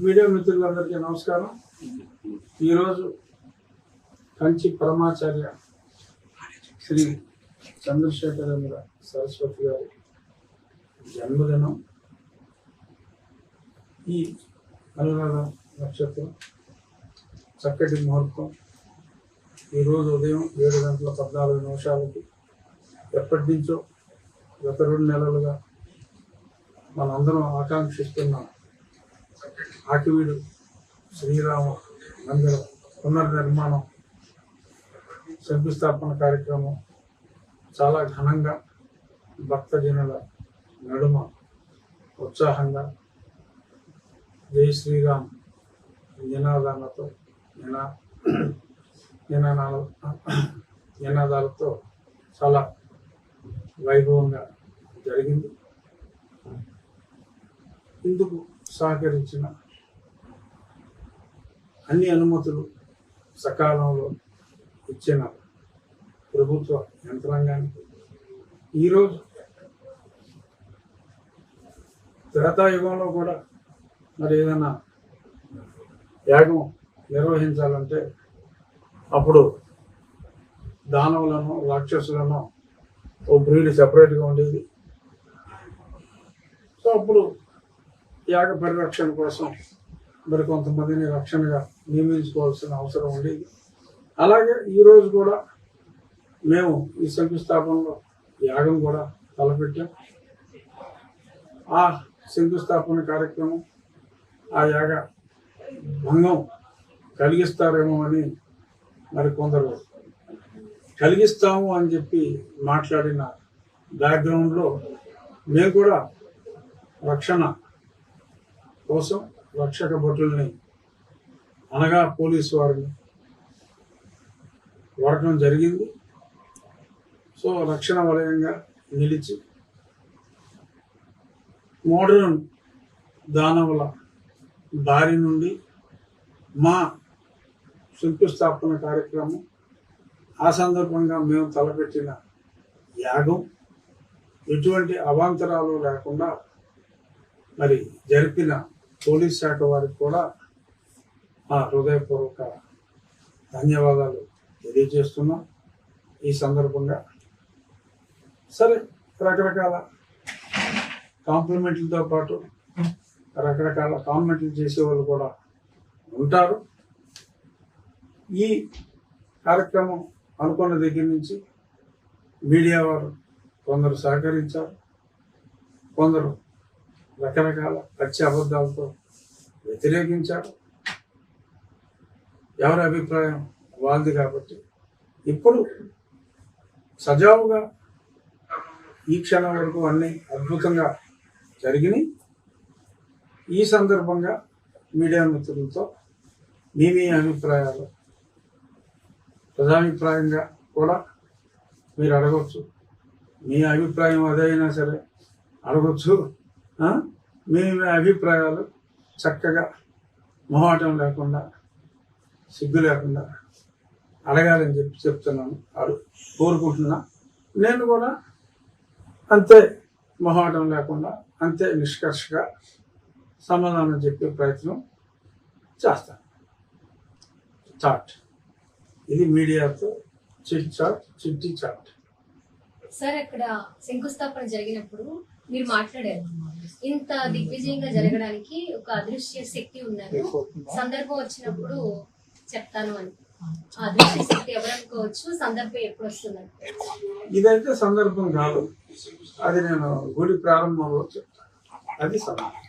Media మిత్రులందరికీ నమస్కారం. ఈరోజు కంచి పరమాచార్య శ్రీ చంద్రశేఖరేంద్ర సరస్వతి గారి జన్మదినం. ఈ అనురాధ నక్షత్రం చక్కటి ముహూర్తం ఈరోజు ఉదయం 7:14 ఎప్పటి నుంచో గత 2 నెలలుగా మనందరం ఆకాంక్షిస్తున్న ఆకివీడు శ్రీరామ మందిరం పునర్నిర్మాణం శంకుస్థాపన కార్యక్రమం చాలా ఘనంగా భక్తజనుల నడుమ ఉత్సాహంగా జై శ్రీరామ్ నినాదాలతో నినాదాలతో చాలా వైభవంగా జరిగింది. ఇందుకు సహకరించిన అన్ని అనుమతులు సకాలంలో ఇచ్చిన ప్రభుత్వ యంత్రాంగానికి, ఈరోజు త్రేతాయుగంలో కూడా మరి ఏదైనా యాగం నిర్వహించాలంటే అప్పుడు దానవులను రాక్షసులను ఓ బ్రీడ్ సెపరేట్గా ఉండేది. సో అప్పుడు యాగ పరిరక్షణ కోసం మరి కొంతమందిని రక్షణగా నియమించుకోవాల్సిన అవసరం ఉండేది. అలాగే ఈరోజు కూడా మేము ఈ శంకుస్థాపనలో యాగం కూడా తలపెట్టాం. ఆ శంకుస్థాపన కార్యక్రమం ఆ యాగ భంగం కలిగిస్తారేమో అని మరి కొందరు కలిగిస్తాము అని చెప్పి మాట్లాడిన బ్యాక్గ్రౌండ్లో మేము కూడా రక్షణ కోసం రక్షక భటుల్ని అనగా పోలీసు వారిని వాడటం జరిగింది. సో రక్షణ వలయంగా నిలిచి మోడర్న్ దానవుల దారి నుండి మా శంకుస్థాపన కార్యక్రమం, ఆ సందర్భంగా మేము తలపెట్టిన యాగం ఎటువంటి అవాంతరాలు లేకుండా మరి జరిపిన పోలీస్ శాఖ వారికి కూడా ఆ హృదయపూర్వక ధన్యవాదాలు తెలియజేస్తున్నాం. ఈ సందర్భంగా సరే రకరకాల కాంప్లిమెంట్లతో పాటు రకరకాల కామెంట్లు చేసేవాళ్ళు కూడా ఉంటారు. ఈ కార్యక్రమం అనుకున్న దగ్గర నుంచి మీడియా వారు కొందరు సహకరించారు, కొందరు రకరకాల పచ్చి అబద్ధాలతో వ్యతిరేకించారు. ఎవరి అభిప్రాయం వాళ్ళది కాబట్టి ఇప్పుడు సజావుగా ఈ క్షణం వరకు అన్నీ అద్భుతంగా జరిగినాయి. ఈ సందర్భంగా మీడియా మిత్రులతో మీ అభిప్రాయాలు ప్రజాభిప్రాయంగా కూడా మీరు అడగవచ్చు. మీ అభిప్రాయం అదైనా సరే అడగచ్చు. మీ అభిప్రాయాలు చక్కగా మొహాటం లేకుండా సిగ్గు లేకుండా అడగాలని చెప్తున్నాను, కోరుకుంటున్నా. నేను కూడా అంతే మొహాటం లేకుండా అంతే నిష్కర్షగా సమాధానం చెప్పే ప్రయత్నం చేస్తాను. చాట్ ఇది మీడియాతో చిట్టి చాట్. సార్, అక్కడ శంకుస్థాపన జరిగినప్పుడు మీరు మాట్లాడారు, ఇంత దిగ్విజయంగా జరగడానికి ఒక అదృశ్య శక్తి ఉన్నది, సందర్భం వచ్చినప్పుడు చెప్తాను అని. అదృశ్య శక్తి ఎవరనుకోవచ్చు, సందర్భం ఎప్పుడు వస్తుందని? ఇదైతే సందర్భం కాదు, అది నేను గుడి ప్రారంభంలో చెప్తాను. అది సందర్భం.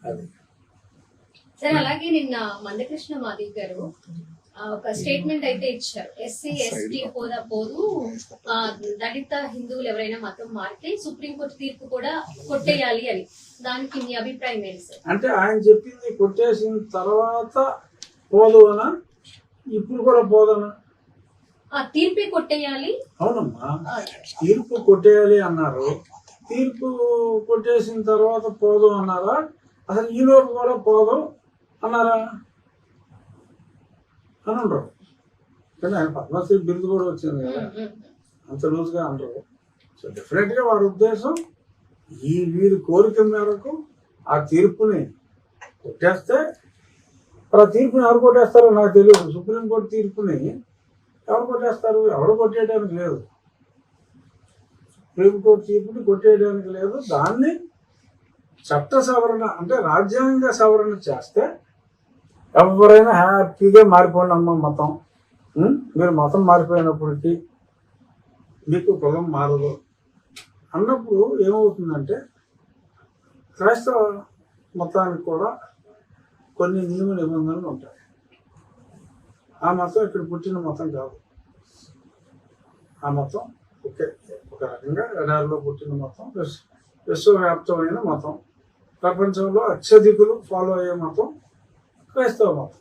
అది సరే, అలాగే నిన్న మందకృష్ణ మాదివ్ గారు ఒక స్టేట్మెంట్ అయితే ఇచ్చారు. ఎస్సీ ఎస్టీ హోదా పోదు, దళిత హిందువులు ఎవరైనా మతం మారితే సుప్రీంకోర్టు తీర్పు కూడా కొట్టేయాలి అని. దానికి మీ అభిప్రాయం ఏంటి సార్? అంటే ఆయన చెప్పింది కొట్టేసిన తర్వాత పోదు అనా, ఇప్పుడు కూడా పోదనా? ఆ తీర్పే కొట్టేయాలి. అవునమ్మా, తీర్పు కొట్టేయాలి అన్నారు. తీర్పు కొట్టేసిన తర్వాత పోదు అన్నారా? అసలు ఈ లోపు కూడా పోదు అన్నారా? అని ఉండరు. కానీ ఆయన పద్మశ్రీ బిరుదు కూడా వచ్చింది కదా, అంత లూజ్గా అనరు. సో డెఫినెట్గా వారి ఉద్దేశం ఈ వీరి కోరిక మేరకు ఆ తీర్పుని కొట్టేస్తే మరి ఆ తీర్పుని ఎవరు కొట్టేస్తారో నాకు తెలియదు. సుప్రీంకోర్టు తీర్పుని ఎవరు కొట్టేస్తారు? ఎవరు కొట్టేయడానికి లేదు. సుప్రీంకోర్టు తీర్పుని కొట్టేయడానికి లేదు. దాన్ని చట్ట సవరణ అంటే రాజ్యాంగ సవరణ చేస్తే ఎవరైనా హ్యాపీగా మారిపోండి అమ్మ మతం. మీరు మతం మారిపోయినప్పటికీ మీకు కులం మారదు అన్నప్పుడు ఏమవుతుందంటే క్రైస్తవ మతానికి కూడా కొన్ని నియమ నిబంధనలు ఉంటాయి. ఆ మతం ఇక్కడ పుట్టిన మతం కాదు. ఆ మతం ఒక రకంగా ఎడారిలో పుట్టిన మతం, విశ్వవ్యాప్తమైన మతం. ప్రపంచంలో అత్యధికులు ఫాలో అయ్యే మతం క్రైస్తవ మతం.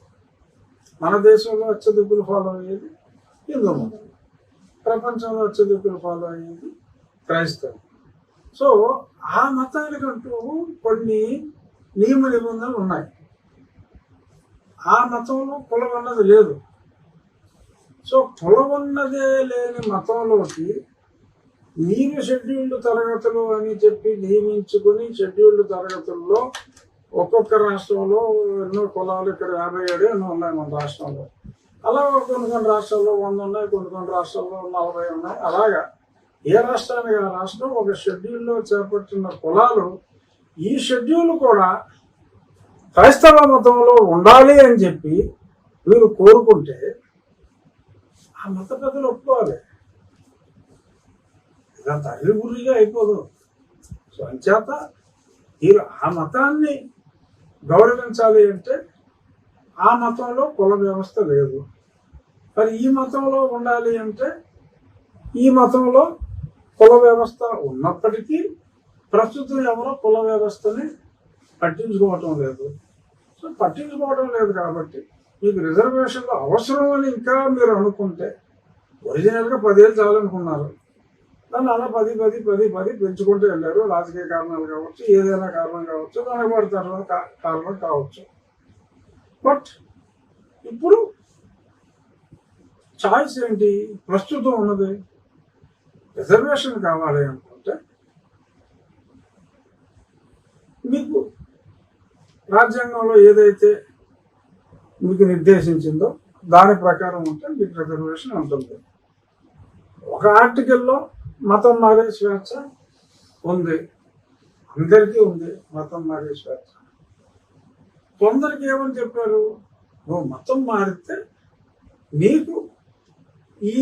మన దేశంలో అత్యధికులు ఫాలో అయ్యేది హిందూ మతం. ప్రపంచంలో అత్యధికులు ఫాలో అయ్యేది క్రైస్తవం. సో ఆ మతానికంటూ కొన్ని నియమ నిబంధనలు ఉన్నాయి. ఆ మతంలో కులం అన్నది లేదు. సో కులం ఉన్నదే లేని మతంలోకి మీరు షెడ్యూల్డ్ తరగతులు అని చెప్పి నియమించుకుని షెడ్యూల్డ్ తరగతుల్లో ఒక్కొక్క రాష్ట్రంలో ఎన్నో కులాలు, ఇక్కడ 57 ఎన్నో ఉన్నాయి మన రాష్ట్రంలో. అలా కొన్ని రాష్ట్రాల్లో 100 ఉన్నాయి, కొన్ని రాష్ట్రాల్లో 40 ఉన్నాయి. అలాగా ఏ రాష్ట్రానికి ఆ రాష్ట్రం ఒక షెడ్యూల్లో చేపట్టిన కులాలు ఈ షెడ్యూల్ కూడా క్రైస్తవ మతంలో ఉండాలి అని చెప్పి వీరు కోరుకుంటే ఆ మత పెద్దలు ఒప్పుకోవాలి. ఇదంతా అల్లిగురిగా అయిపోదు. సో అంచేత వీరు ఆ మతాన్ని గౌరవించాలి అంటే ఆ మతంలో కుల వ్యవస్థ లేదు. మరి ఈ మతంలో ఉండాలి అంటే ఈ మతంలో కుల వ్యవస్థ ఉన్నప్పటికీ ప్రస్తుతం ఎవరో కుల వ్యవస్థని పట్టించుకోవటం లేదు. సో పట్టించుకోవటం లేదు కాబట్టి మీకు రిజర్వేషన్లు అవసరం అని ఇంకా మీరు అనుకుంటే, ఒరిజినల్గా 10 ఏళ్ళు చాలనుకున్నారు, దాన్ని అలా 10 పెంచుకుంటూ వెళ్ళారు. రాజకీయ కారణాలు కావచ్చు, ఏదైనా కారణం కావచ్చు, వెనకబడతారు కారణం కావచ్చు. బట్ ఇప్పుడు చాయిస్ ఏంటి? ప్రస్తుతం ఉన్నది రిజర్వేషన్ కావాలి అనుకుంటే మీకు రాజ్యాంగంలో ఏదైతే మీకు నిర్దేశించిందో దాని ప్రకారం ఉంటే మీకు రిజర్వేషన్ ఉంటుంది. ఒక ఆర్టికల్లో మతం మారే స్వేచ్ఛ ఉంది, అందరికీ ఉంది మతం మారే స్వేచ్ఛ. కొందరికి ఏమని చెప్పారు, నువ్వు మతం మారితే నీకు ఈ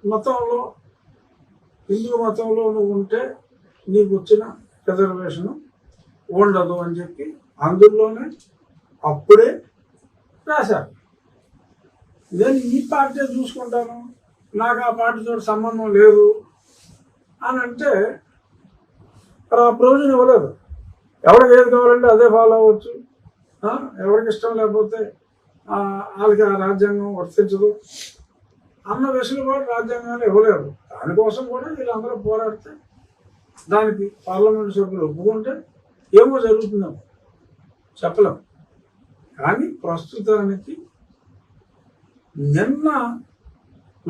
మతంలో, హిందూ మతంలో నువ్వు ఉంటే నీకు వచ్చిన రిజర్వేషన్ ఉండదు అని చెప్పి అందులోనే అప్పుడే రాశారు. నేను ఈ పార్టీ చూసుకుంటాను, నాకు ఆ పార్టీతో సంబంధం లేదు అని అంటే ఆ ప్రయోజనం ఇవ్వలేదు. ఎవరికి ఏది కావాలంటే అదే ఫాలో అవ్వచ్చు. ఎవరికి ఇష్టం లేకపోతే వాళ్ళకి ఆ రాజ్యాంగం వర్తించదు అన్న వెసులుబాటు రాజ్యాంగాన్ని ఇవ్వలేదు. దానికోసం కూడా వీళ్ళందరూ పోరాడితే దానికి పార్లమెంటు సభ్యులు ఒప్పుకుంటే ఏమో జరుగుతుందో చెప్పలేం. కానీ ప్రస్తుతానికి నిన్న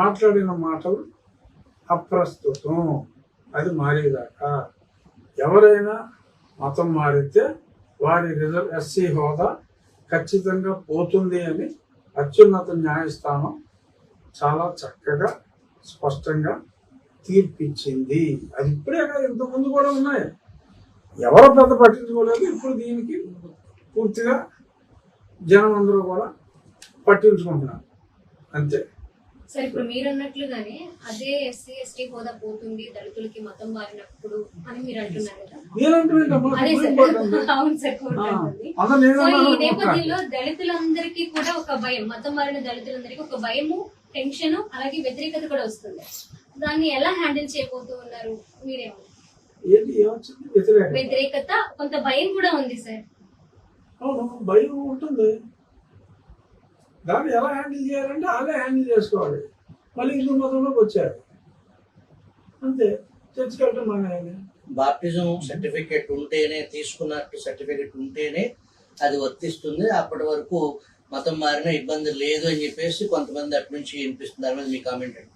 మాట్లాడిన మాటలు అప్రస్తుతం. అది మారేదాకా ఎవరైనా మతం మారితే వారి ఎస్సీ హోదా ఖచ్చితంగా పోతుంది అని అత్యున్నత న్యాయస్థానం చాలా చక్కగా స్పష్టంగా తీర్పిచ్చింది. అది ఇప్పుడే కాదు, ఇంతకుముందు కూడా ఉన్నాయి. ఎవరో పెద్ద పట్టించుకోలేదు. ఇప్పుడు దీనికి పూర్తిగా జనం అందరూ కూడా పట్టించుకుంటున్నారు అంతే. సరే, ఇప్పుడు మీరు అన్నట్లుగానే అదే ఎస్సీ ఎస్టీ హోదా పోతుంది దళితులకి మతం మారినప్పుడు అని మీరు అంటున్నారు కదా. అవును సార్, ఈ నేపథ్యంలో దళితులందరికీ కూడా ఒక భయం, మతం మారిన దళితులందరికీ ఒక భయము, టెన్షన్, అలాగే వ్యతిరేకత కూడా వస్తుంది. దాన్ని ఎలా హ్యాండిల్ చేయబోతూ ఉన్నారు మీరేమో? వ్యతిరేకత, కొంత భయం కూడా ఉంది సార్. అవును, భయం ఉంటుంది. దాన్ని ఎలా హ్యాండిల్ చేయాలంటే అలా హ్యాండిల్ చేసుకోవాలి. మళ్ళీ హిందూ మతంలోకి వచ్చారు అంతే. చర్చికి వెళ్ళటం మానేయాలి. బాప్టిజం సర్టిఫికేట్ ఉంటేనే, తీసుకున్నట్టు సర్టిఫికేట్ ఉంటేనే అది వర్తిస్తుంది. అప్పటి వరకు మతం మారిన ఇబ్బంది లేదు అని చెప్పేసి కొంతమంది అటు నుంచి వినిపిస్తుంది. దాని మీద మీ కామెంట్ అండి?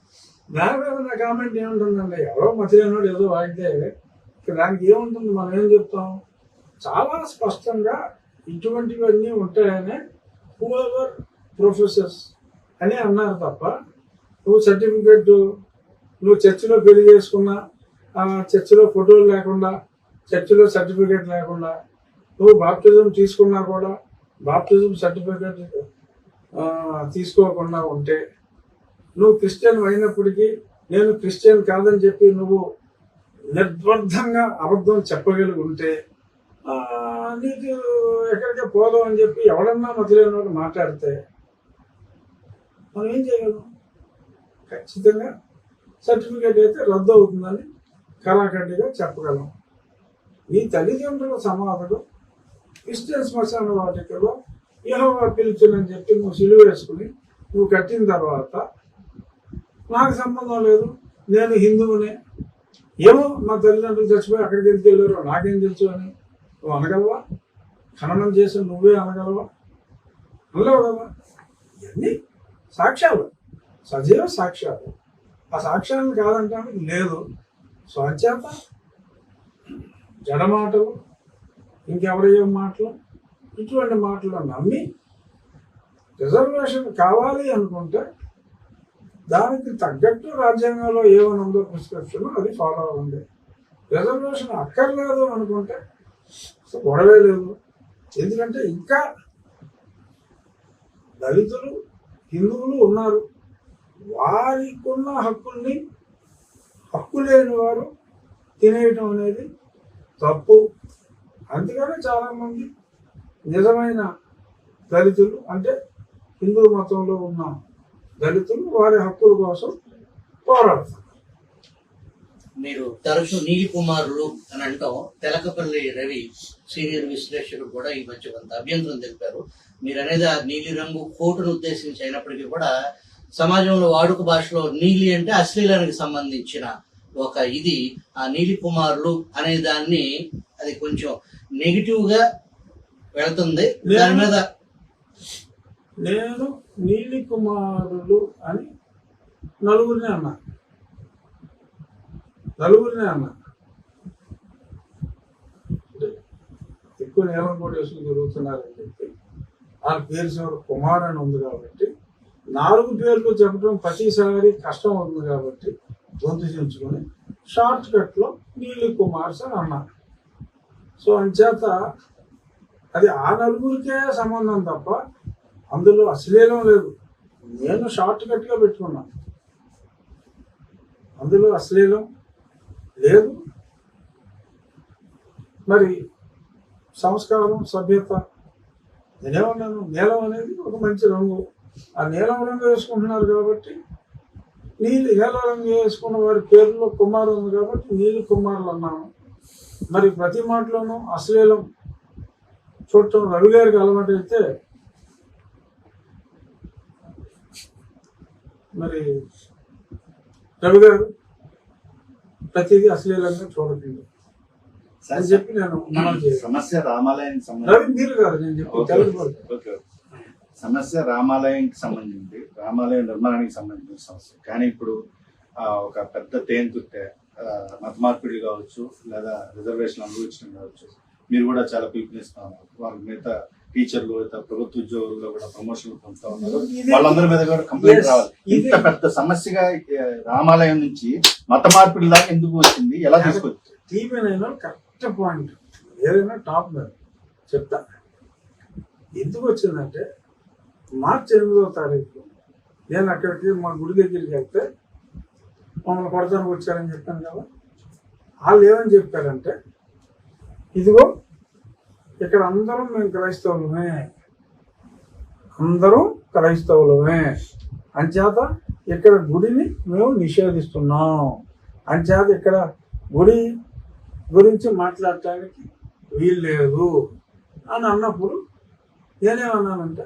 దాని మీద నా కామెంట్ ఏముంటుందండి, ఎవరో మతలేనోడు ఏదో వాడితే దానికి ఏముంటుంది, మనం ఏం చెప్తాం? చాలా స్పష్టంగా ఇటువంటివన్నీ ఉంటాయనే హూఎవర్ ప్రొఫెసర్స్ అని అన్నారు తప్ప నువ్వు సర్టిఫికెట్ నువ్వు చర్చిలో పెళ్లి చేసుకున్నా చర్చిలో ఫోటోలు లేకుండా చర్చిలో సర్టిఫికెట్ లేకుండా నువ్వు బాప్టిజం తీసుకున్నా కూడా బాప్టిజం సర్టిఫికెట్ తీసుకోకుండా ఉంటే నువ్వు క్రిస్టియన్ అయినప్పటికీ నేను క్రిస్టియన్ కాదని చెప్పి నువ్వు నిర్బంధంగా అబద్ధం చెప్పగలిగి ఉంటే నీకు ఎక్కడికే పోదాం అని చెప్పి ఎవడన్నా మతలేని వాడు మాట్లాడితే మనం ఏం చేయగలం? ఖచ్చితంగా సర్టిఫికేట్ అయితే రద్దు అవుతుందని కరాఖండిగా చెప్పగలం. నీ తల్లిదండ్రుల సమాధులు క్రిస్టియన్ శ్మశాన వాటికలో యెహోవా పిలుచునని చెప్పి నువ్వు సిలువ వేసుకుని నువ్వు కట్టిన తర్వాత నాకు సంబంధం లేదు, నేను హిందువునే, ఏమో మా తల్లిదండ్రులు చచ్చిపోయి అక్కడికి ఎందుకు వెళ్ళారో నాకేం తెలుసు అని నువ్వు అనగలవా? ఖననం చేసి నువ్వే అనగలవా? అనలేవు కదా. ఇవన్నీ సాక్ష్యాలు, సజీవ సాక్ష్యాలు. ఆ సాక్ష్యాలను కాదంటానికి లేదు. సో అంచేత జడమాటలు, ఇంకెవరయ్యే మాటలు, ఇటువంటి మాటలు నమ్మి రిజర్వేషన్ కావాలి అనుకుంటే దానికి తగ్గట్టు రాజ్యాంగంలో ఏమని ఉందో ప్రిస్క్రిప్షన్ అది ఫాలో అవ్వండి. రిజర్వేషన్ అక్కర్లేదు అనుకుంటే గొడవే లేదు. ఎందుకంటే ఇంకా దళితులు హిందువులు ఉన్నారు, వారికున్న హక్కుల్ని హక్కు లేని వారు తినేయటం అనేది తప్పు. అందుకనే చాలామంది నిజమైన దళితులు అంటే హిందూ మతంలో ఉన్న దళితులు వారి హక్కుల కోసం పోరాడుతారు. మీరు తరచు నీలి కుమారులు అని అంటాం. తెలకపల్లి రవి సీనియర్ విశ్లేషకుడు కూడా ఈ మధ్య కొంత అభ్యంతరం తెలిపారు. మీరు అనేది ఆ నీలి రంగు కోటును ఉద్దేశించి అయినప్పటికీ కూడా సమాజంలో వాడుక భాషలో నీలి అంటే అశ్లీలానికి సంబంధించిన ఒక ఇది. ఆ నీలి కుమారులు అనే దాన్ని అది కొంచెం నెగిటివ్ గా వెళ్తుంది. దాని మీద నేను నీలి కుమారులు అని నలుగురిని అన్నా. ఎక్కువ నీలం కూడా వేసుకుని జరుగుతున్నారని చెప్పి ఆ పేరు చివరి కుమార్ అని ఉంది కాబట్టి 4 పేర్లు చెప్పడం ప్రతిసారి కష్టం అవుతుంది కాబట్టి గొంతు చించుకొని షార్ట్ కట్ లో నీలి కుమార్స్ అని అన్నారు. సో అంచేత అది ఆ నలుగురికే సంబంధం తప్ప అందులో అశ్లీలం లేదు. నేను షార్ట్ కట్ గా పెట్టుకున్నాను, అందులో అశ్లీలం లేదు. మరి సంస్కారం, సభ్యత, నేనేమన్నాను, నీలం అనేది ఒక మంచి రంగు. ఆ నీలం రంగు వేసుకుంటున్నారు కాబట్టి నీలం రంగు వేసుకున్న వారి పేరులో కుమార్ ఉంది కాబట్టి నీలి కుమారులు అన్నాను. మరి ప్రతి మాటలోనూ అశ్లీలం చూడటం రవి గారికి అలవాటు అయితే మరి రవి గారు ప్రతిదీ అశ్లీలంగా చూడకండి అని చెప్పి నేను సమస్య రామాలయానికి రవి మీరు కాదు నేను చెప్పి సమస్య రామాలయానికి సంబంధించి, రామాలయం నిర్మాణానికి సంబంధించిన సమస్య. కానీ ఇప్పుడు ఒక పెద్ద తేనెతుట్టే మత మార్పిడి కావచ్చు, లేదా రిజర్వేషన్ అనుభవించడం కావచ్చు, మీరు కూడా చాలా పిలుపునిస్తున్నారు. వాళ్ళ మిగతా టీచర్లు, ప్రభుత్వ ఉద్యోగుల్లో కూడా ప్రమోషన్లు పొందుతా ఉన్నారు. వాళ్ళందరి మీద కూడా కంప్లైంట్ రావాలి. ఇంత పెద్ద సమస్యగా రామాలయం నుంచి మత మార్పిడి దాకా ఎందుకు వచ్చింది, ఎలా తీసుకొచ్చింది? టీవీ నేను కరెక్ట్ పాయింట్ ఏదైనా టాప్ మీద చెప్తా. ఎందుకు వచ్చిందంటే మార్చి 8వ తారీఖు నేను అక్కడికి మా గుడి దగ్గరికి వెళ్తే మమ్మల్ని కొడతానికి వచ్చారని చెప్పాను కదా. వాళ్ళు ఏమని చెప్పారంటే, ఇదిగో ఇక్కడ అందరం మేము క్రైస్తవులమే, అంచేత ఇక్కడ గుడిని మేము నిషేధిస్తున్నాం, అంచేత ఇక్కడ గుడి గురించి మాట్లాడటానికి వీలు లేదు అని అన్నప్పుడు నేనేమన్నానంటే,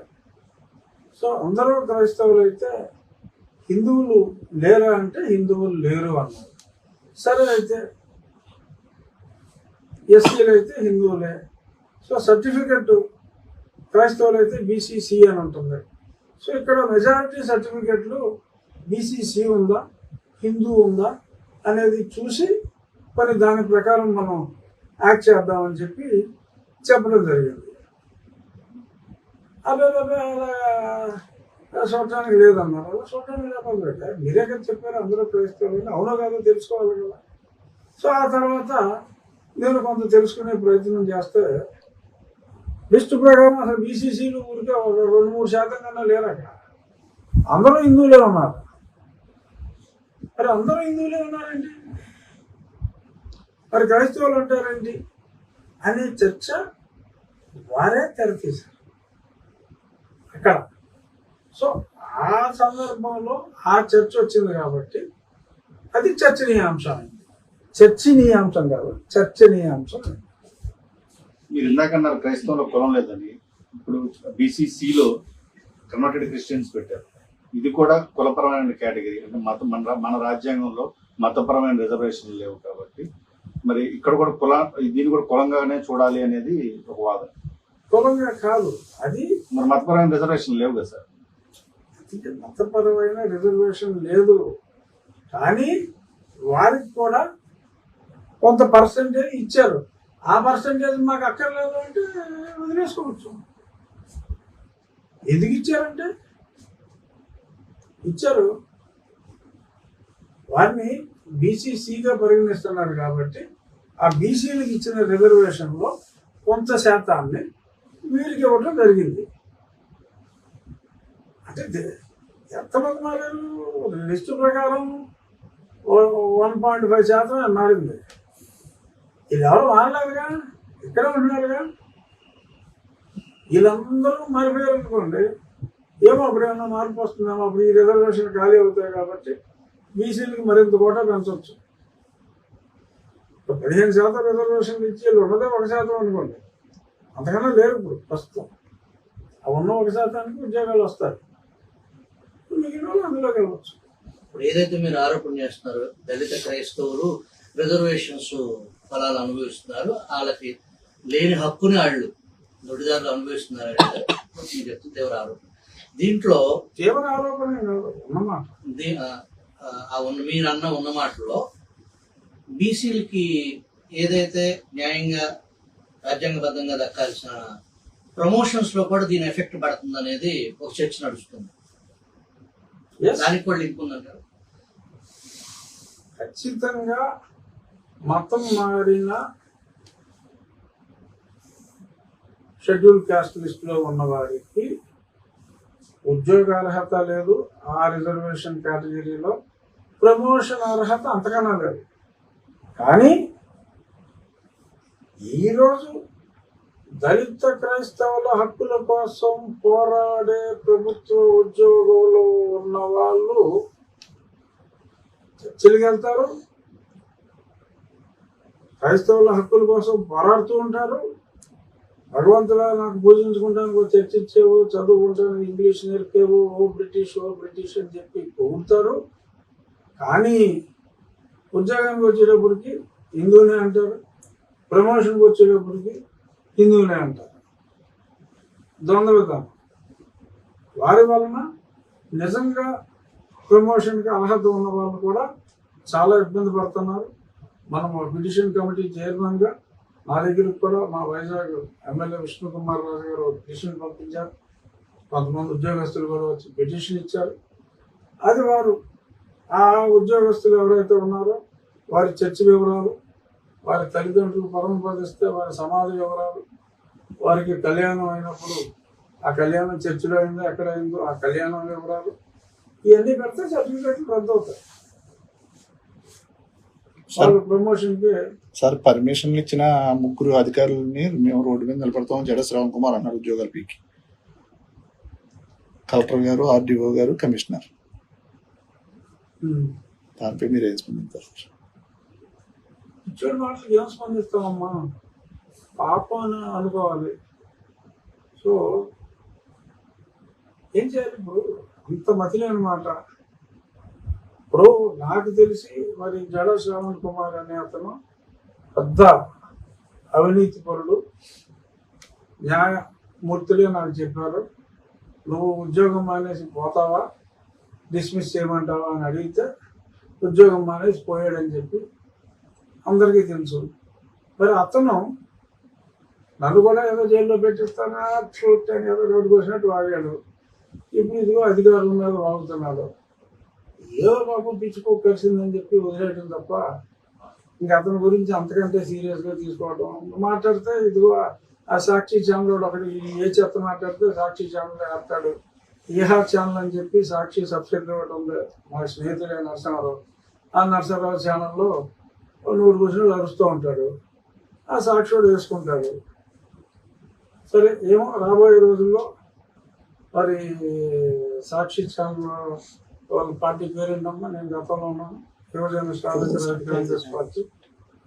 సో అందరూ క్రైస్తవులు అయితే హిందువులు లేరా అంటే హిందువులు లేరు అన్నారు. సరే అయితే ఎస్సీలు అయితే హిందువులే, సో సర్టిఫికెట్ క్రైస్తవులు అయితే బీసీసీ అని ఉంటుంది. సో ఇక్కడ మెజారిటీ సర్టిఫికెట్లు బీసీసీ ఉందా, హిందూ ఉందా అనేది చూసి మరి దాని ప్రకారం మనం యాక్ట్ చేద్దామని చెప్పి చెప్పడం జరిగింది. అలా చూడటానికి లేదన్నారు. అలా చూడటానికి లేకపోతే మీరే కదా చెప్పారు అందరూ క్రైస్తవులు, అవునో కాదో తెలుసుకోవాలి కదా. సో ఆ తర్వాత నేను కొంత తెలుసుకునే ప్రయత్నం చేస్తే లిస్టు ప్రకారం అసలు బీసీసీలు ఊరికే ఒక 2-3% కన్నా లేరు అక్కడ. అందరూ హిందువులే ఉన్నారు. మరి అందరూ హిందువులే ఉన్నారండి, మరి క్రైస్తవులు ఉంటారేంటి అనే చర్చ వారే తెరతీశారు అక్కడ. సో ఆ సందర్భంలో ఆ చర్చ వచ్చింది కాబట్టి అది చర్చనీయాంశం అయింది. చర్చనీయాంశం కాదు, చర్చనీయాంశం. మీరు ఇందాకన్నారు క్రైస్తవంలో కులం లేదని. ఇప్పుడు బీసీసీలో కన్వర్టెడ్ క్రిస్టియన్స్ పెట్టారు. ఇది కూడా కులపరమైన కేటగిరీ. అంటే మతం మన రాజ్యాంగంలో మతపరమైన రిజర్వేషన్లు లేవు కాబట్టి మరి ఇక్కడ కూడా దీన్ని కూడా కులంగానే చూడాలి అనేది ఒక వాదన. కులంగా కాదు అది, మరి మతపరమైన రిజర్వేషన్ లేవు కదా సార్. మతపరమైన రిజర్వేషన్ లేదు, కానీ వారికి కూడా కొంత పర్సంటేజ్ ఇచ్చారు. ఆ పర్సంటేజ్ మాకు అక్కర్లేదు అంటే వదిలేసుకోవచ్చు. ఎందుకు ఇచ్చారంటే ఇచ్చారు, వారిని బీసీసీగా పరిగణిస్తున్నారు కాబట్టి ఆ బీసీలకు ఇచ్చిన రిజర్వేషన్లో కొంత శాతాన్ని వీరికి ఇవ్వడం జరిగింది. అంటే ఎంతమంది మారారు? లిస్టు ప్రకారం 1.5% మారింది. ఇది ఎవరు మారలేదుగా, ఇక్కడే ఉంటున్నారుగా. వీళ్ళందరూ మారిపోయారు అనుకోండి, ఏమో అప్పుడు ఏమన్నా మార్పు వస్తుందేమో, అప్పుడు ఈ రిజర్వేషన్ ఖాళీ అవుతాయి కాబట్టి బీసీలకు మరింత కోటా పెంచవచ్చు. 15% రిజర్వేషన్ ఇచ్చి వీళ్ళు ఉన్నదే 1% అనుకోండి, అంతకన్నా లేరు ఇప్పుడు ప్రస్తుతం. ఆ ఉన్న 1%కి ఉద్యోగాలు వస్తాయి, మిగిలిన వాళ్ళు అందులోకి వెళ్ళవచ్చు. ఇప్పుడు ఏదైతే మీరు ఆరోపణ చేస్తున్నారో దళిత క్రైస్తవులు రిజర్వేషన్స్ ఫలాలు అనుభవిస్తున్నారు, వాళ్ళకి లేని హక్కుని వాళ్ళు దొడిదారులు అనుభవిస్తున్నారు అంటే మీరు చెప్తే తీవ్ర ఆరోపణ. దీంట్లో తీవ్ర ఆరోపణ ఉన్నమాట. మీరు అన్న ఉన్న మాటల్లో బీసీలకి ఏదైతే న్యాయంగా రాజ్యాంగబద్ధంగా దక్కాల్సిన ప్రమోషన్స్ లో కూడా దీని ఎఫెక్ట్ పడుతుంది అనేది ఒక చర్చ నడుస్తుంది. దానికి కూడా లింక్ ఉందంటారు. ఖచ్చితంగా మతం మారిన షెడ్యూల్ క్యాస్ట్ లిస్టులో ఉన్న వారికి ఉద్యోగ అర్హత లేదు, ఆ రిజర్వేషన్ కేటగిరీలో ప్రమోషన్ అర్హత అంతకన్నా లేదు. కానీ ఈరోజు దళిత క్రైస్తవుల హక్కుల కోసం పోరాడే ప్రభుత్వ ఉద్యోగంలో ఉన్న వాళ్ళు చర్చలకు వెళ్తారు, క్రైస్తవుల హక్కుల కోసం పోరాడుతూ ఉంటారు. భగవంతుడా నాకు పూజించుకుంటానికి చర్చ ఇచ్చేవు, చదువుకుంటాను, ఇంగ్లీష్ నేర్పేవు, ఓ బ్రిటిష్ అని చెప్పి పొగుడతారు. కానీ ఉద్యోగానికి వచ్చేటప్పటికి హిందూనే అంటారు, ప్రమోషన్కి వచ్చేటప్పటికి హిందూనే అంటారు. ద్వంద్వవిధానం. వారి వలన నిజంగా ప్రమోషన్కి అర్హత ఉన్న వాళ్ళు కూడా చాలా ఇబ్బంది పడుతున్నారు. మనం పిటిషన్ కమిటీ చైర్మన్గా నా దగ్గరికి కూడా మా వైజాగ్ ఎమ్మెల్యే విష్ణు కుమార్ రాజు గారు పిటిషన్ పంపించారు. కొంతమంది ఉద్యోగస్తులు కూడా వచ్చి పిటిషన్ ఇచ్చారు. అది వారు ఆ ఉద్యోగస్తులు ఎవరైతే ఉన్నారో వారి చర్చ వివరాలు, వారి తల్లిదండ్రులు పరమపదిస్తే వారి సమాధి వివరాలు, వారికి కళ్యాణం అయినప్పుడు ఆ కళ్యాణం చర్చిలో అయిందో ఎక్కడ అయిందో ఆ కళ్యాణం వివరాలు, ఇవన్నీ పెడితే సర్టిఫికేట్లు రద్దు అవుతాయి. వాళ్ళు ప్రమోషన్కి సార్ పర్మిషన్లు ఇచ్చిన 3 అధికారులని మేము రోడ్డు మీద నిలబడతాం జడ శ్రవణ్ కుమార్ అన్నారు ఉద్యోగాలు పీకి. కలెక్టర్ గారు, ఆర్డీఓ గారు, కమిషనర్. దానిపై మీరు ఏం స్పందిస్తారు? ఇచ్చిన మాటలు ఏం స్పందిస్తామమ్మా, పాపం అని అనుకోవాలి. సో ఏం చేయాలి ఇప్పుడు? అంత మతిలేని మాట. ఇప్పుడు నాకు తెలిసి మరి జడ శ్రవణ్ కుమార్ అనే అతను పెద్ద అవినీతి పరుడు, న్యాయమూర్తులే నాకు చెప్పారు, నువ్వు ఉద్యోగం మానేసి పోతావా, డిస్మిస్ చేయమంటావా అని అడిగితే ఉద్యోగం మానేసి పోయాడని చెప్పి అందరికీ తెలుసు. మరి అతను నన్ను కూడా ఏదో జైల్లో పెట్టిస్తానా చూస్తాను ఏదో రోడ్డు వచ్చినట్టు వాగాడు. ఇప్పుడు ఇదిగో అధికారుల మీద వాగుతున్నాడు. ఏదో పాపం పిచ్చుకో కలిసిందని చెప్పి వదిలేయడం తప్ప ఇంకా అతని గురించి అంతకంటే సీరియస్గా తీసుకోవడం. మాట్లాడితే ఇదిగో ఆ సాక్షి ఛానల్ ఒకటి ఏ చెత్త మాట్లాడితే సాక్షి ఛానల్ ఆడతాడు. ఈహా ఛానల్ అని చెప్పి సాక్షి సబ్సిడీ ఒకటి ఉంది మా స్నేహితుడే నరసింహారావు. ఆ నరసింహారావు ఛానల్లో 100 క్వశ్చన్లు అరుస్తూ ఉంటాడు. ఆ సాక్షివాడు వేసుకుంటాడు. సరే ఏమో రాబోయే రోజుల్లో మరి సాక్షి ఛానల్ వాళ్ళ పార్టీ పేరేంటమ్మా, నేను గతంలో ఉన్నాను యువజన స్వాతంత్ర కాంగ్రెస్ పార్టీ.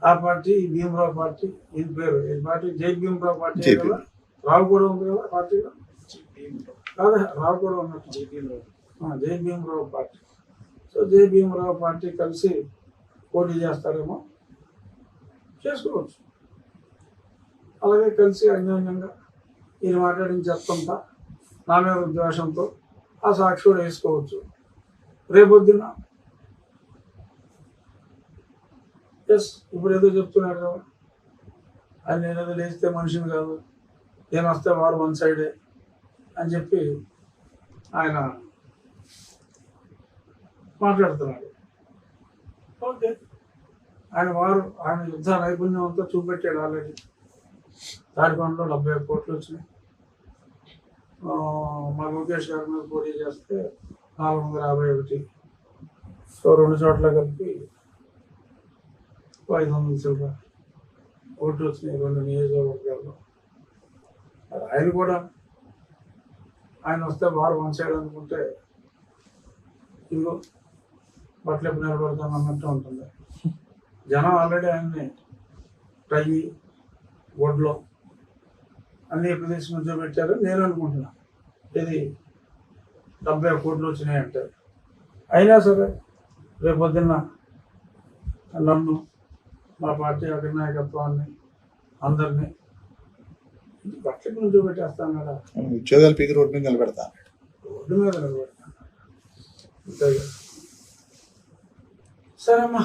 ఆ పార్టీ భీమరావు పార్టీ, ఇది పేరు ఈ పార్టీ జై భీమరావు పార్టీ కదా. రావు కూడా ఉంది కదా పార్టీలో, కాదా రావు కూడా ఉన్నట్టు జై భీమరావు పార్టీ. సో జై భీమరావు పార్టీ కలిసి పోటీ చేస్తారేమో, చేసుకోవచ్చు. అలాగే కలిసి అన్యోన్యంగా ఈయన మాట్లాడిన చెప్తుంటా నా మీద ద్వేషంతో ఆ సాక్షి కూడా వేసుకోవచ్చు. రేపొద్దున ఇప్పుడు ఏదో చెప్తున్నాడు కదా, ఆయన నేనేదో లేస్తే మనిషిని కాదు, నేను వస్తే వాడు 1 సైడే అని చెప్పి ఆయన మాట్లాడుతున్నాడు. ఓకే, ఆయన యుద్ధ నైపుణ్యం అంతా చూపెట్టాడు ఆల్రెడీ. తాడికొండలో 70 కోట్లు వచ్చినాయి. మా లోకేష్ గారి మీద పోటీ చేస్తే 451. సో 2 చోట్ల కలిపి 500 చిల్లర ఓట్లు వచ్చినాయి 2 నియోజకవర్గాల్లో. ఆయన కూడా ఆయన వస్తే వారు 1 సైడ్ అనుకుంటే ఇదిగో బట్టలు ఎప్పుడు నిలబడతాను అన్నట్టు ఉంటుంది. జనం ఆల్రెడీ ఆయన్ని టై ఒడ్లో అన్ని ప్రదేశం నుంచి పెట్టారు నేను అనుకుంటున్నా. ఇది 70 కోట్లు వచ్చినాయంటే అయినా సరే రేపొద్దున్న నన్ను మా పార్టీ అధినాయకత్వాన్ని అందరినీ బట్టల నుంచి పెట్టేస్తాను కదా, ఉద్యోగాలు పీకి రోడ్డు మీద నిలబెడతాను, రోడ్డు మీద నిలబెడతాను. సరేమ్మా.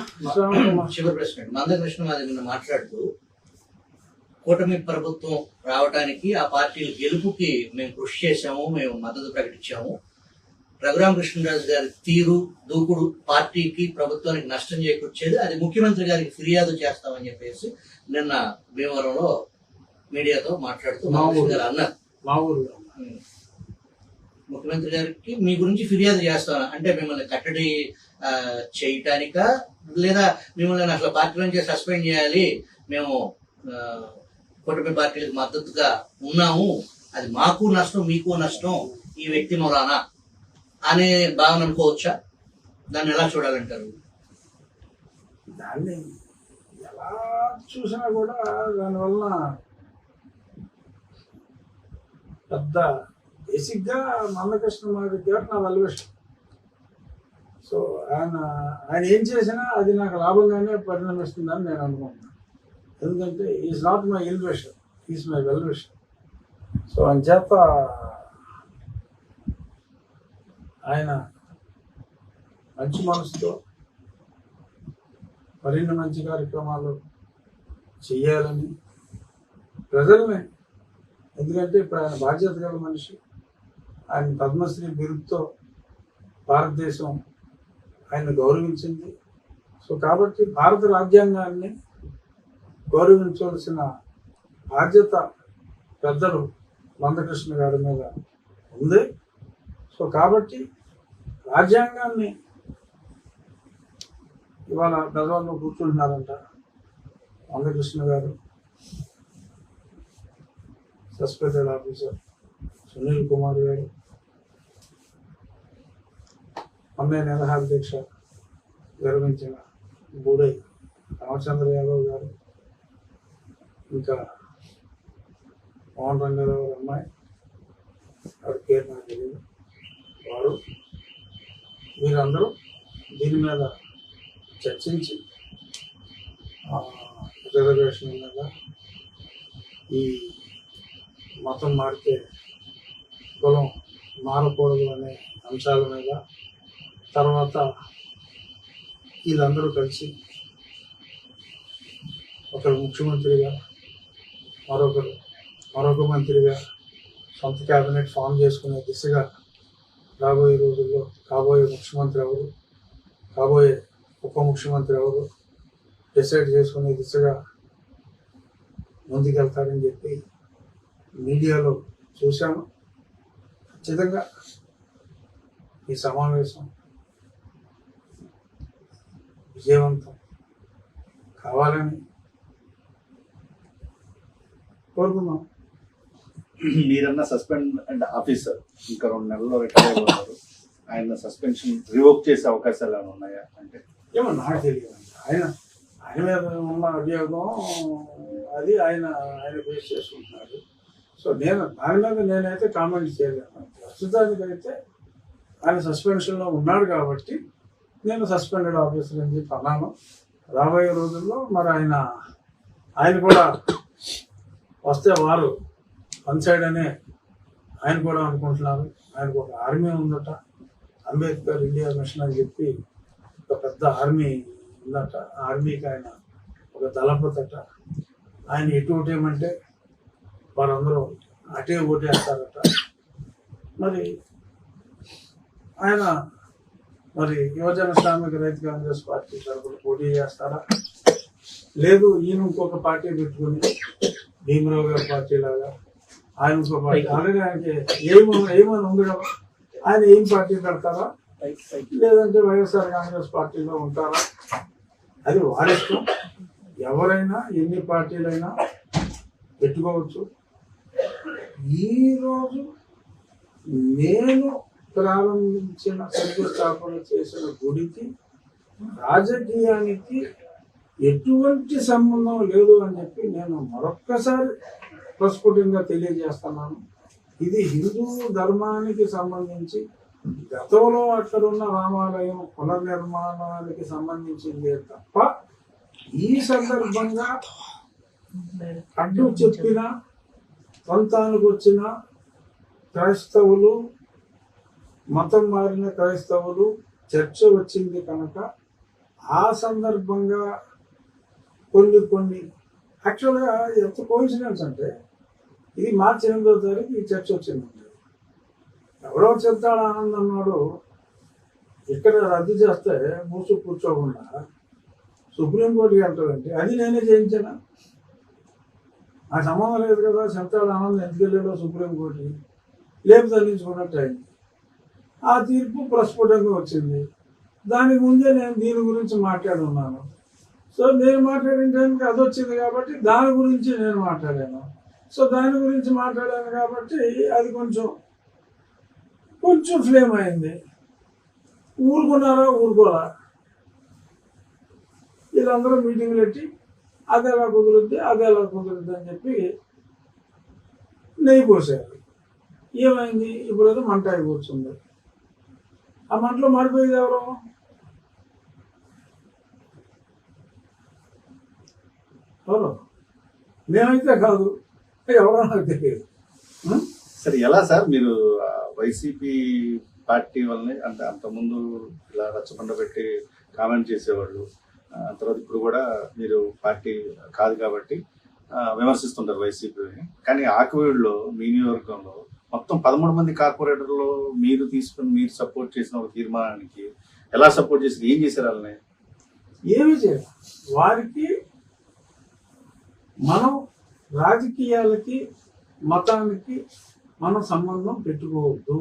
చివరి ప్రశ్న మందకృష్ణ మాది నిన్న మాట్లాడుతూ కూటమి ప్రభుత్వం రావడానికి ఆ పార్టీల గెలుపుకి మేము కృషి చేశాము, మేము మద్దతు ప్రకటించాము. రఘురామకృష్ణరాజు గారి తీరు దూకుడు పార్టీకి ప్రభుత్వానికి నష్టం చేకూర్చేది, అది ముఖ్యమంత్రి గారికి ఫిర్యాదు చేస్తామని చెప్పేసి నిన్న భీమవరంలో మీడియాతో మాట్లాడుతూ గారు అన్నారు. మా ఊళ్ళో ముఖ్యమంత్రి గారికి మీ గురించి ఫిర్యాదు చేస్తాను అంటే మిమ్మల్ని కట్టడి చేయటానిక, లేదా మిమ్మల్ని అసలు పార్టీ నుంచి సస్పెండ్ చేయాలి, మేము కూటమి పార్టీలకు మద్దతుగా ఉన్నాము, అది మాకు నష్టం మీకు నష్టం ఈ వ్యక్తి మూలానా అనే భావన అనుకోవచ్చా? దాన్ని ఎలా చూడాలంటారు? దాన్ని ఎలా చూసినా కూడా దానివల్ల పెద్ద బేసిక్గా మందకృష్ణ మాది గారు నా వెల్విషర్. సో ఆయన ఏం చేసినా అది నాకు లాభంగానే పరిణమిస్తుందని నేను అనుకుంటున్నాను. ఎందుకంటే is not my ill wisher, is my well wisher. So అంచేత ఆయన మంచి మనసుతో మరిన్ని మంచి కార్యక్రమాలు చేయాలని ప్రజల్ని, ఎందుకంటే ఇప్పుడు ఆయన బాధ్యత గల మనిషి, ఆయన పద్మశ్రీ బిరుదుతో భారతదేశం ఆయన గౌరవించింది. సో కాబట్టి భారత రాజ్యాంగాన్ని గౌరవించవలసిన బాధ్యత పెద్దలు మందకృష్ణ గారి మీద ఉంది. సో కాబట్టి రాజ్యాంగాన్ని ఇవాళ పెద్దవాళ్ళు కూర్చుంటున్నారంట. మందకృష్ణ గారు, సస్పెండెడ్ ఆఫీసర్ సునీల్ కుమార్ గారు, అమ్మాయి నిరహార దీక్ష నిర్వహించిన బూడై రామచంద్ర యాదవ్ గారు, ఇంకా మోహన్ రంగారావు గారు అమ్మాయి, ఆవిడ పేరు నాకు తెలియదు, వారు మీరందరూ దీని మీద చర్చించి రిజర్వేషన్ మీద, ఈ మతం మారితే కులం మారకూడదు అనే అంశాల మీద, తర్వాత వీళ్ళందరూ కలిసి ఒకరు ముఖ్యమంత్రిగా, మరొకరు మరొక మంత్రిగా సొంత క్యాబినెట్ ఫామ్ చేసుకునే దిశగా రాబోయే రోజుల్లో కాబోయే ముఖ్యమంత్రి ఎవరు, కాబోయే ఉప ముఖ్యమంత్రి ఎవరు డిసైడ్ చేసుకునే దిశగా ముందుకెళ్తారని చెప్పి మీడియాలో చూశాను. ఖచ్చితంగా ఈ సమావేశం విజయవంతం కావాలని కోరుకున్నాం. మీరన్న సస్పెండ్ అండ్ ఆఫీసర్ ఇంకా 2 నెలల్లో రిటైర్ అయిపోతారు. ఆయన సస్పెన్షన్ రివోక్ చేసే అవకాశాలు ఏమైనా ఉన్నాయా? అంటే ఏమో నాకు తెలియదు. ఆయన ఆయన మీద ఉన్న అభియోగం అది ఆయన బేస్ చేసుకుంటున్నారు. సో దాని మీద నేనైతే కామెంట్ చేయలేను. ప్రస్తుతానికైతే ఆయన సస్పెన్షన్లో ఉన్నాడు కాబట్టి నేను సస్పెండెడ్ ఆఫీసర్ అని చెప్పి అన్నాను. రాబోయే రోజుల్లో మరి ఆయన కూడా వస్తే వారు వన్ సైడ్ అనే ఆయన కూడా అనుకుంటున్నారు. ఆయనకు ఒక ఆర్మీ ఉందట, అంబేద్కర్ ఇండియా మిషన్ అని చెప్పి ఒక పెద్ద ఆర్మీ ఉందట. ఆర్మీకి ఆయన ఒక దళపతి అట. ఆయన ఎటు ఓటేయమంటే వారందరూ అటే ఓటేస్తారట. మరి ఆయన యువజన శ్రామిక రైతు కాంగ్రెస్ పార్టీ తరఫున పోటీ చేస్తారా, లేదు ఈయన ఇంకొక పార్టీ పెట్టుకుని భీమరావు గారి పార్టీ లాగా ఆయన ఇంకో పార్టీ అలాగే ఆయనకి ఏమని ఉంది కదా, ఆయన ఏం పార్టీ పెడతారా, లేదంటే వైఎస్ఆర్ కాంగ్రెస్ పార్టీలో ఉంటారా, అది వారిష్టం. ఎవరైనా ఎన్ని పార్టీలైనా పెట్టుకోవచ్చు. ఈరోజు నేను ప్రారంభించిన శంకుస్థాపన చేసిన గుడికి రాజకీయానికి ఎటువంటి సంబంధం లేదు అని చెప్పి నేను మరొక్కసారి ప్రస్ఫుటంగా తెలియజేస్తున్నాను. ఇది హిందూ ధర్మానికి సంబంధించి గతంలో అక్కడున్న రామాలయం పునర్నిర్మాణానికి సంబంధించిందే తప్ప ఈ సందర్భంగా అడ్డు చెప్పిన ప్రాంతానికి వచ్చిన క్రైస్తవులు, మతం మారిన క్రైస్తవులు చర్చ వచ్చింది కనుక ఆ సందర్భంగా కొన్ని యాక్చువల్గా ఎంత కోయిన్సిడెన్స్ అంటే ఇది మార్చి 8వ తారీఖు ఈ చర్చ వచ్చిందండి. ఎవరో చెప్తాడు ఆనంద్ అన్నాడు ఇక్కడ రద్దు చేస్తే మూసు కూర్చోకుండా సుప్రీంకోర్టుకి వెళ్తాడంటే అది నేనే చేయించాను. ఆ సంబంధం లేదు కదా. చెప్తాడు ఆనంద్ ఎందుకు వెళ్ళాడో సుప్రీంకోర్టుకి లేపు తగ్గించుకున్నట్టు అయింది. ఆ తీర్పు ప్రస్ఫుటంగా వచ్చింది. దానికి ముందే నేను దీని గురించి మాట్లాడున్నాను. సో నేను మాట్లాడిన టైంకి అది వచ్చింది కాబట్టి దాని గురించి నేను మాట్లాడాను. సో దాని గురించి మాట్లాడాను కాబట్టి అది కొంచెం ఫ్లేమ్ అయింది. ఊరుకున్నారా ఊరుకోరా వీళ్ళందరూ మీటింగ్లు పెట్టి అది ఎలా కుదురుద్ది అని చెప్పి నెయ్యి పోసారు. ఏమైంది? ఇప్పుడు అది మంట అయిపోతుంది. ఆ మంటలో మారిపోయేది ఎవరు? నేనైతే కాదు, ఎవరో నాకు తెలియదు. సరే, ఎలా సార్ మీరు వైసీపీ పార్టీ వల్లనే అంటే అంతకుముందు ఇలా రచ్చబండ పెట్టి కామెంట్ చేసేవాళ్ళు, తర్వాత ఇప్పుడు కూడా మీరు పార్టీ కాదు కాబట్టి విమర్శిస్తుంటారు వైసీపీని. కానీ ఆకువీడులో మీ నియోజకవర్గంలో మొత్తం 13 మంది కార్పొరేటర్లు మీరు సపోర్ట్ చేసిన ఒక తీర్మానానికి ఎలా సపోర్ట్ చేసి ఏం చేశారు? వాళ్ళని ఏమి చేయాలి? వారికి మనం రాజకీయాలకి మతానికి మనం సంబంధం పెట్టుకోవద్దు.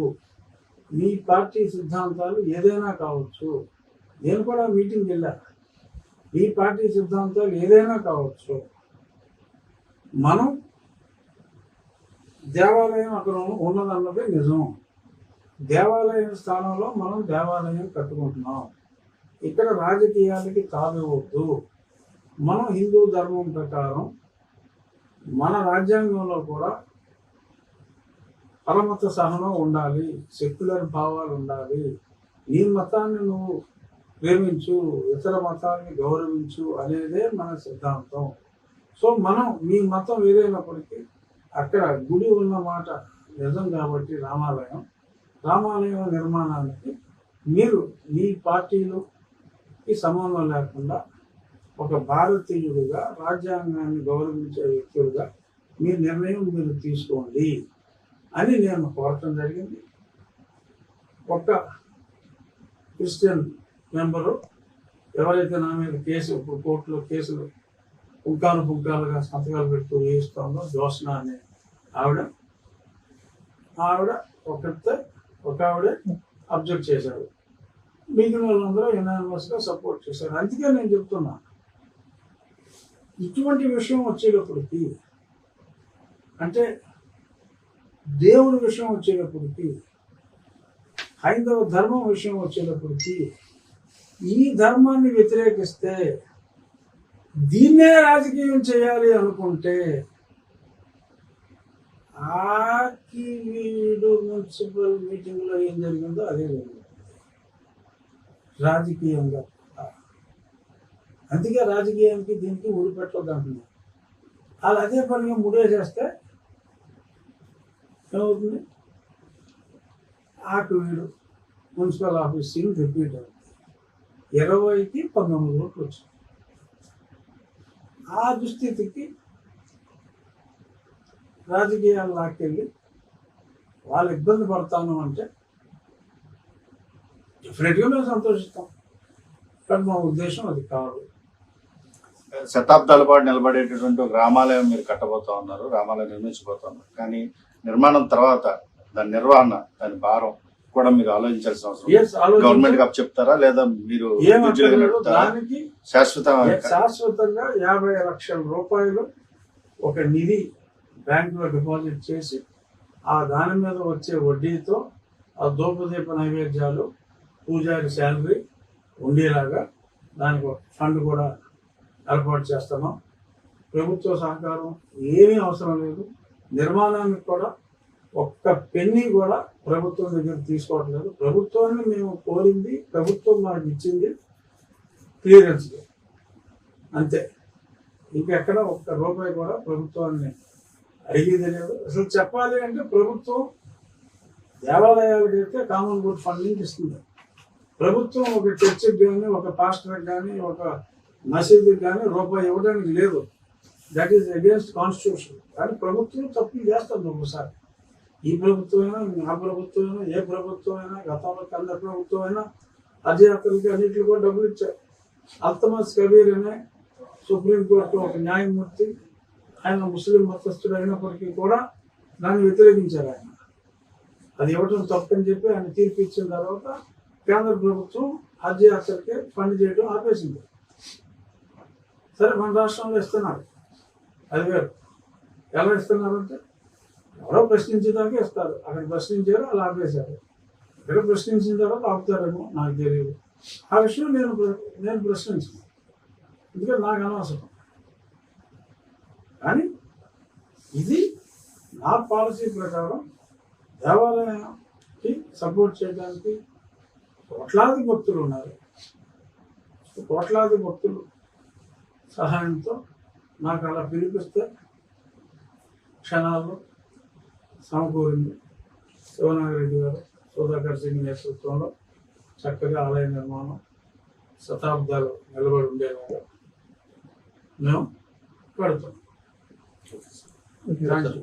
మీ పార్టీ సిద్ధాంతాలు ఏదైనా కావచ్చు. నేను కూడా మీటింగ్కి వెళ్ళా. మీ పార్టీ సిద్ధాంతాలు ఏదైనా కావచ్చు. మనం దేవాలయం అక్కడ ఉన్నదన్నది నిజం. దేవాలయం స్థానంలో మనం దేవాలయం కట్టుకుంటున్నాం. ఇక్కడ రాజకీయాలకి తావివ్వద్దు. మనం హిందూ ధర్మం ప్రకారం మన రాజ్యాంగంలో కూడా పరమత సహనం ఉండాలి, సెక్యులర్ భావాలు ఉండాలి. నీ మతాన్ని నువ్వు ప్రేమించు, ఇతర మతాన్ని గౌరవించు అనేదే మన సిద్ధాంతం. సో మనం మీ మతం ఏదైనప్పటికీ అక్కడ గుడి ఉన్న మాట నిజం కాబట్టి రామాలయం నిర్మాణానికి మీరు మీ పార్టీలోకి సంబంధం లేకుండా ఒక భారతీయుడిగా రాజ్యాంగాన్ని గౌరవించే వ్యక్తులుగా మీ నిర్ణయం మీరు తీసుకోండి అని నేను కోరటం జరిగింది. ఒక్క క్రిస్టియన్ మెంబరు ఎవరైతే నా మీద కేసు ఇప్పుడు కోర్టులో కేసులు పుంకాలుగా సంతకాలు పెడుతూ వేయిస్తుందో జ్యోత్స్న అనే ఆవిడ ఒక ఆవిడే అబ్జెక్ట్ చేశారు. మిగిలిన వాళ్ళందరూ యునానిమస్గా సపోర్ట్ చేశారు. అందుకే నేను చెప్తున్నా, ఇటువంటి విషయం వచ్చేటప్పటికి, అంటే దేవుడి విషయం వచ్చేటప్పటికి, హైందవ ధర్మం విషయం వచ్చేటప్పటికి, ఈ ధర్మాన్ని వ్యతిరేకిస్తే దీన్నే రాజకీయం చేయాలి అనుకుంటే వీడు మున్సిపల్ మీటింగ్లో ఏం జరిగిందో అదే జరిగింది రాజకీయంగా. అందుకే రాజకీయానికి దీనికి ఊడిపెట్టవద్దు అంటున్నాను. వాళ్ళు అదే పనిగా ముడేసేస్తే ఏమవుతుంది? వీడు మున్సిపల్ ఆఫీస్ సీన్ రిపీట్ అవుతుంది. 20కి 19 ఓట్లు వచ్చింది. ఆ దుస్థితికి రాజకీయాలు లాక్కెళ్ళి వాళ్ళు ఇబ్బంది పడతాను అంటే డెఫినెట్గా మేము సంతోషిస్తాం. కానీ మా ఉద్దేశం అది కాదు. శతాబ్దాల పాటు నిలబడేటటువంటి ఒక రామాలయం మీరు కట్టబోతా ఉన్నారు, రామాలయం నిర్మించబోతా ఉన్నారు. కానీ నిర్మాణం తర్వాత దాని నిర్వహణ, దాని భారం కూడా మీరు ఆలోచించాల్సిన అవసరం. గవర్నమెంట్ గా చెప్తారా లేదా మీరు దానికి శాశ్వతంగా 50 లక్షల రూపాయలు ఒక నిధి బ్యాంకులో డిపాజిట్ చేసి ఆ దాని మీద వచ్చే వడ్డీతో ఆ ధూపదీప నైవేద్యాలు, పూజారి శాలరీ ఉండేలాగా దానికి ఒక ఫండ్ కూడా ఏర్పాటు చేస్తున్నాం. ప్రభుత్వ సహకారం ఏమీ అవసరం లేదు. నిర్మాణానికి కూడా ఒక్క పెన్నీ కూడా ప్రభుత్వం దగ్గర తీసుకోవట్లేదు. ప్రభుత్వాన్ని మేము కోరింది, ప్రభుత్వం మనకి ఇచ్చింది క్లియరెన్స్ అంతే. ఇంకెక్కడ ఒక్క రూపాయి కూడా ప్రభుత్వాన్ని అడిగేది లేదు. అసలు చెప్పాలి అంటే ప్రభుత్వం దేవాలయాలకు అయితే కామన్ గుడ్ ఫండింగ్ ఇస్తుంది. ప్రభుత్వం ఒక చర్చికి కానీ, ఒక పాస్టర్కి కానీ, ఒక మసీదుకి కానీ రూపాయి ఇవ్వడానికి లేదు. That is against constitution. కానీ ప్రభుత్వం తప్పులు చేస్తుంది ఒకసారి. ఈ ప్రభుత్వమైనా, ఆ ప్రభుత్వమైనా, ఏ ప్రభుత్వమైనా, గతంలో కన్న ప్రభుత్వమైనా అధియాత్రలకి అన్నింటికి కూడా డబ్బులు ఇచ్చారు. అల్తమస్ కబీర్ అనే సుప్రీంకోర్టు ఒక న్యాయమూర్తి, ఆయన ముస్లిం మతస్థుడు అయినప్పటికీ కూడా దాన్ని వ్యతిరేకించారు. ఆయన అది ఇవ్వటం తప్పని చెప్పి ఆయన తీర్పు ఇచ్చిన తర్వాత కేంద్ర ప్రభుత్వం హజ్ యాత్రకి ఫండ్ చేయడం ఆపేసింది. సరే, మన రాష్ట్రంలో ఇస్తున్నారు. అది వేరు. ఎలా ఇస్తున్నారంటే ఎవరో ప్రశ్నించేదాకా ఇస్తారు. అక్కడ ప్రశ్నించారు, అలా ఆపేశారు. ఇక్కడ ప్రశ్నించిన తర్వాత ఆపుతారేమో నాకు తెలియదు. ఆ విషయం నేను ప్రశ్నించాను, ఎందుకంటే నాకు అనవసరం. కానీ ఇది నా పాలసీ ప్రకారం దేవాలయానికి సపోర్ట్ చేయడానికి కోట్లాది భక్తులు ఉన్నారు. కోట్లాది భక్తులు సహాయంతో నాకు అలా పిలిపిస్తే క్షణాల్లో సమకూరింది. శివనాగిరెడ్డి గారు, సుధాకర్ సింగ్ నేతృత్వంలో చక్కగా ఆలయ నిర్మాణం శతాబ్దాలు నిలబడి ఉండేలాగా మేము కడుతున్నాం. Thank you.